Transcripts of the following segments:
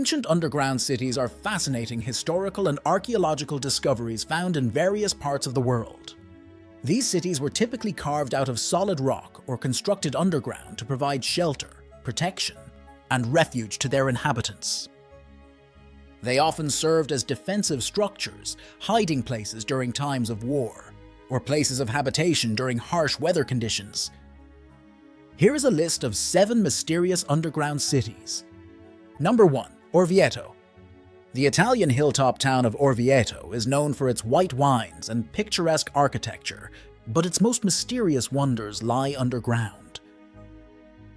Ancient underground cities are fascinating historical and archaeological discoveries found in various parts of the world. These cities were typically carved out of solid rock or constructed underground to provide shelter, protection, and refuge to their inhabitants. They often served as defensive structures, hiding places during times of war, or places of habitation during harsh weather conditions. Here is a list of 7 mysterious underground cities. Number 1. Orvieto. The Italian hilltop town of Orvieto is known for its white wines and picturesque architecture, but its most mysterious wonders lie underground.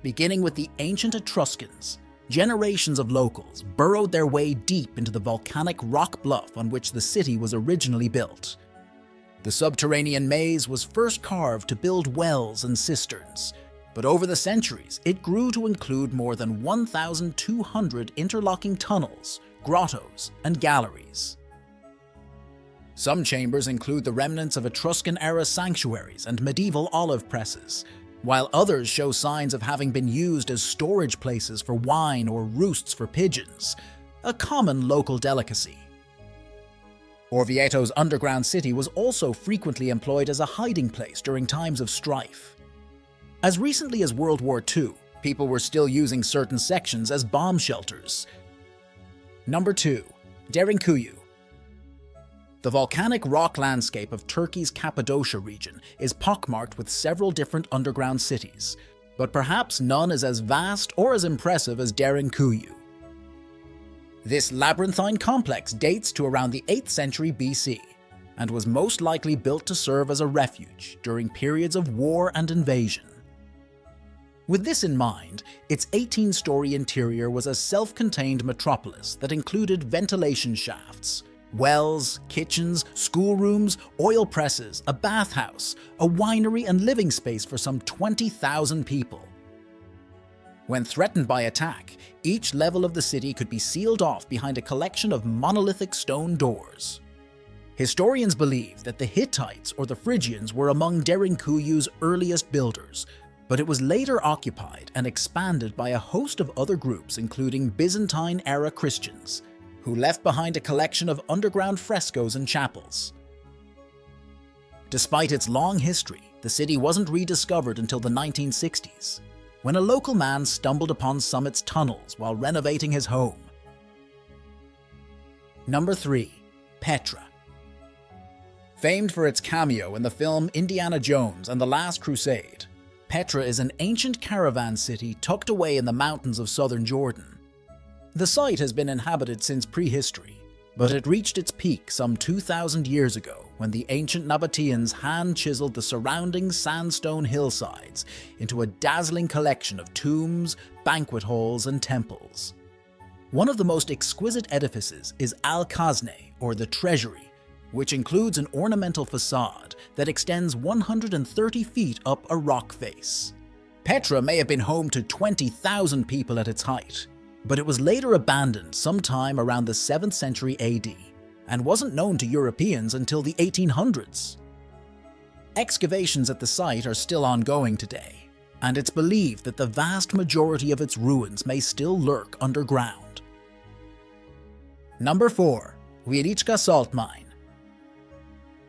Beginning with the ancient Etruscans, generations of locals burrowed their way deep into the volcanic rock bluff on which the city was originally built. The subterranean maze was first carved to build wells and cisterns, but over the centuries it grew to include more than 1,200 interlocking tunnels, grottos, and galleries. Some chambers include the remnants of Etruscan-era sanctuaries and medieval olive presses, while others show signs of having been used as storage places for wine or roosts for pigeons, a common local delicacy. Orvieto's underground city was also frequently employed as a hiding place during times of strife. As recently as World War II, people were still using certain sections as bomb shelters. Number 2. Derinkuyu. The volcanic rock landscape of Turkey's Cappadocia region is pockmarked with several different underground cities, but perhaps none is as vast or as impressive as Derinkuyu. This labyrinthine complex dates to around the 8th century BC and was most likely built to serve as a refuge during periods of war and invasion. With this in mind, its 18-story interior was a self-contained metropolis that included ventilation shafts, wells, kitchens, schoolrooms, oil presses, a bathhouse, a winery, and living space for some 20,000 people. When threatened by attack, each level of the city could be sealed off behind a collection of monolithic stone doors. Historians believe that the Hittites or the Phrygians were among Derinkuyu's earliest builders, but it was later occupied and expanded by a host of other groups including Byzantine-era Christians, who left behind a collection of underground frescoes and chapels. Despite its long history, the city wasn't rediscovered until the 1960s, when a local man stumbled upon Summit's tunnels while renovating his home. Number 3. Petra. Famed for its cameo in the film Indiana Jones and the Last Crusade, Petra is an ancient caravan city tucked away in the mountains of southern Jordan. The site has been inhabited since prehistory, but it reached its peak some 2,000 years ago when the ancient Nabateans hand-chiseled the surrounding sandstone hillsides into a dazzling collection of tombs, banquet halls, and temples. One of the most exquisite edifices is Al-Khazne, or the Treasury, which includes an ornamental facade that extends 130 feet up a rock face. Petra may have been home to 20,000 people at its height, but it was later abandoned sometime around the 7th century AD and wasn't known to Europeans until the 1800s. Excavations at the site are still ongoing today, and it's believed that the vast majority of its ruins may still lurk underground. Number 4. Wieliczka Salt Mine.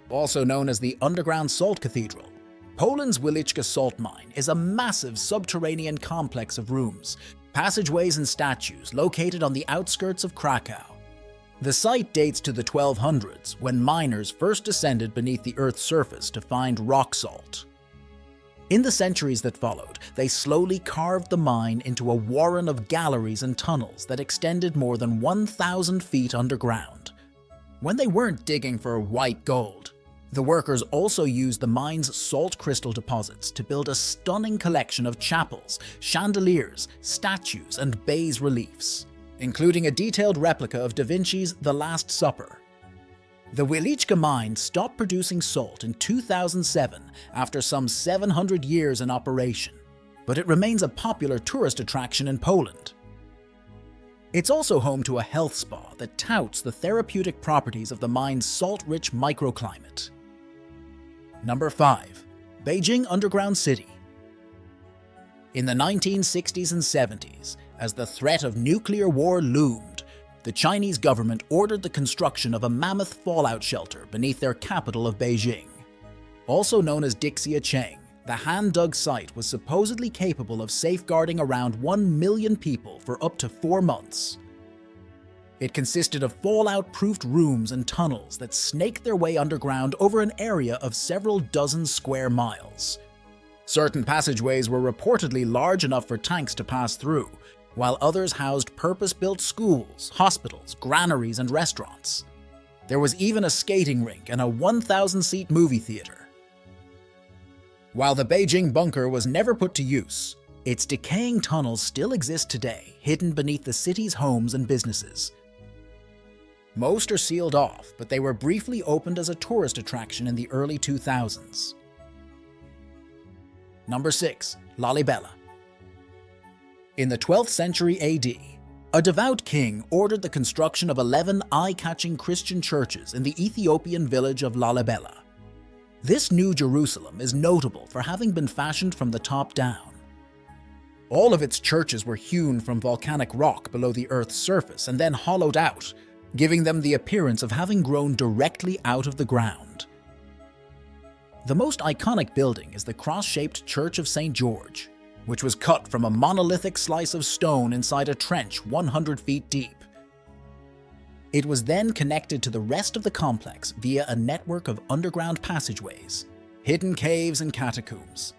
Also known as the Underground Salt Cathedral, Poland's Wieliczka salt mine is a massive subterranean complex of rooms, passageways and statues located on the outskirts of Krakow. The site dates to the 1200s, when miners first descended beneath the Earth's surface to find rock salt. In the centuries that followed, they slowly carved the mine into a warren of galleries and tunnels that extended more than 1,000 feet underground. When they weren't digging for white gold, the workers also used the mine's salt crystal deposits to build a stunning collection of chapels, chandeliers, statues, and bas reliefs, including a detailed replica of Da Vinci's The Last Supper. The Wieliczka mine stopped producing salt in 2007 after some 700 years in operation, but it remains a popular tourist attraction in Poland. It's also home to a health spa that touts the therapeutic properties of the mine's salt-rich microclimate. Number 5. Beijing Underground City. In the 1960s and 70s, as the threat of nuclear war loomed, the Chinese government ordered the construction of a mammoth fallout shelter beneath their capital of Beijing. Also known as Dixiacheng, the hand-dug site was supposedly capable of safeguarding around 1 million people for up to 4 months. It consisted of fallout-proofed rooms and tunnels that snaked their way underground over an area of several dozen square miles. Certain passageways were reportedly large enough for tanks to pass through, while others housed purpose-built schools, hospitals, granaries, and restaurants. There was even a skating rink and a 1,000-seat movie theater. While the Beijing bunker was never put to use, its decaying tunnels still exist today, hidden beneath the city's homes and businesses. Most are sealed off, but they were briefly opened as a tourist attraction in the early 2000s. Number 6. Lalibela. In the 12th century AD, a devout king ordered the construction of 11 eye-catching Christian churches in the Ethiopian village of Lalibela. This New Jerusalem is notable for having been fashioned from the top down. All of its churches were hewn from volcanic rock below the Earth's surface and then hollowed out, giving them the appearance of having grown directly out of the ground. The most iconic building is the cross-shaped Church of St. George, which was cut from a monolithic slice of stone inside a trench 100 feet deep. It was then connected to the rest of the complex via a network of underground passageways, hidden caves and catacombs.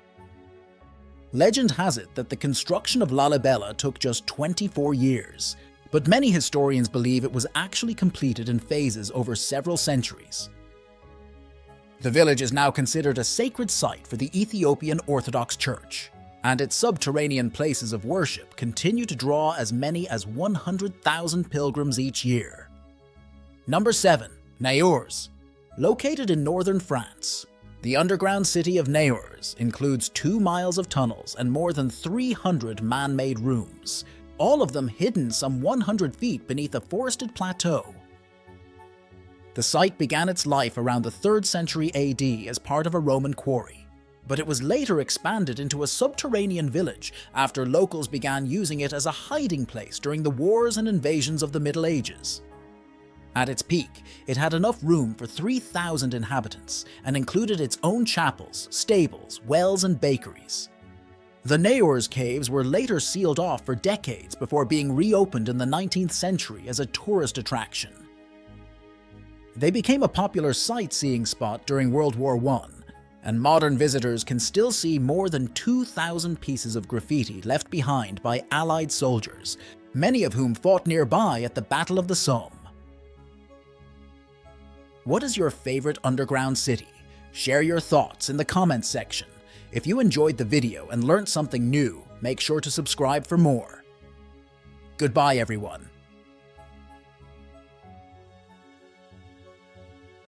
Legend has it that the construction of Lalibela took just 24 years, but many historians believe it was actually completed in phases over several centuries. The village is now considered a sacred site for the Ethiopian Orthodox Church, and its subterranean places of worship continue to draw as many as 100,000 pilgrims each year. Number 7. Naours. Located in northern France, the underground city of Naours includes 2 miles of tunnels and more than 300 man-made rooms, all of them hidden some 100 feet beneath a forested plateau. The site began its life around the 3rd century AD as part of a Roman quarry, but it was later expanded into a subterranean village after locals began using it as a hiding place during the wars and invasions of the Middle Ages. At its peak, it had enough room for 3,000 inhabitants and included its own chapels, stables, wells, and bakeries. The Naours caves were later sealed off for decades before being reopened in the 19th century as a tourist attraction. They became a popular sightseeing spot during World War I, and modern visitors can still see more than 2,000 pieces of graffiti left behind by Allied soldiers, many of whom fought nearby at the Battle of the Somme. What is your favorite underground city? Share your thoughts in the comments section. If you enjoyed the video and learned something new, make sure to subscribe for more. Goodbye, everyone.